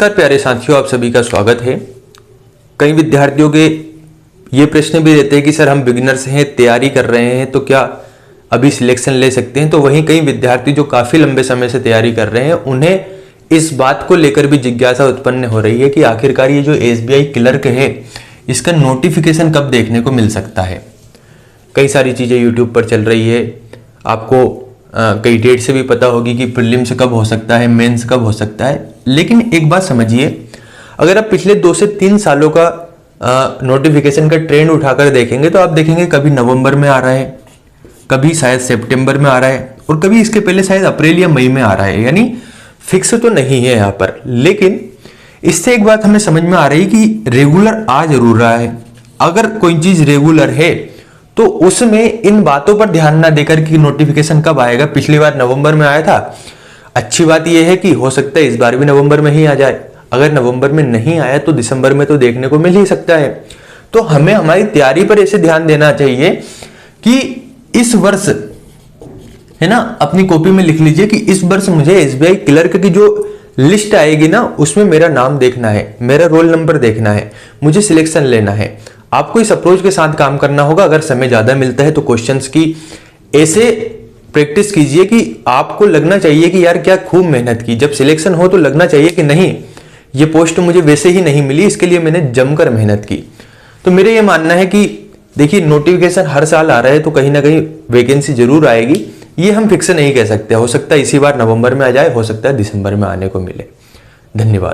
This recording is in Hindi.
नमस्कार प्यारे साथियों, आप सभी का स्वागत है। कई विद्यार्थियों के ये प्रश्न भी रहते हैं कि सर हम बिगिनर्स हैं, तैयारी कर रहे हैं, तो क्या अभी सिलेक्शन ले सकते हैं। तो वहीं कई विद्यार्थी जो काफ़ी लंबे समय से तैयारी कर रहे हैं, उन्हें इस बात को लेकर भी जिज्ञासा उत्पन्न हो रही है कि आखिरकार ये जो एसबीआई क्लर्क है, इसका नोटिफिकेशन कब देखने को मिल सकता है। कई सारी चीज़ें यूट्यूब पर चल रही है, आपको कई डेट से भी पता होगी कि प्रीलिम्स कब हो सकता है, मेंस कब हो सकता है। लेकिन एक बात समझिए, अगर आप पिछले 2 से 3 सालों का नोटिफिकेशन का ट्रेंड उठाकर देखेंगे तो आप देखेंगे कभी नवंबर में आ रहा है, कभी शायद सितंबर में आ रहा है, और कभी इसके पहले शायद अप्रैल या मई में आ रहा है। यानी फिक्स तो नहीं है यहाँ पर। लेकिन इससे एक बात हमें समझ में आ रही कि रेगुलर आ जरूर रहा है। अगर कोई चीज रेगुलर है तो उसमें इन बातों पर ध्यान ना देकर कि नोटिफिकेशन कब आएगा, पिछली बार नवंबर में आया था। अच्छी बात यह है कि हो सकता है इस बार भी नवंबर में ही आ जाए। अगर नवंबर में नहीं आया तो दिसंबर में तो देखने को मिल ही सकता है। तो हमें हमारी तैयारी पर ऐसे ध्यान देना चाहिए कि इस वर्ष, है ना, अपनी कॉपी में लिख लीजिए कि इस वर्ष मुझे एसबीआई क्लर्क की जो लिस्ट आएगी ना, उसमें मेरा नाम देखना है, मेरा रोल नंबर देखना है, मुझे सिलेक्शन लेना है। आपको इस अप्रोच के साथ काम करना होगा। अगर समय ज्यादा मिलता है तो क्वेश्चंस की ऐसे प्रैक्टिस कीजिए कि आपको लगना चाहिए कि यार क्या खूब मेहनत की। जब सिलेक्शन हो तो लगना चाहिए कि नहीं, ये पोस्ट मुझे वैसे ही नहीं मिली, इसके लिए मैंने जमकर मेहनत की। तो मेरे ये मानना है कि देखिए, नोटिफिकेशन हर साल आ रहा है तो कहीं ना कहीं वैकेंसी जरूर आएगी। ये हम फिक्स नहीं कह सकते। हो सकता है इसी बार नवंबर में आ जाए, हो सकता है दिसंबर में आने को मिले। धन्यवाद।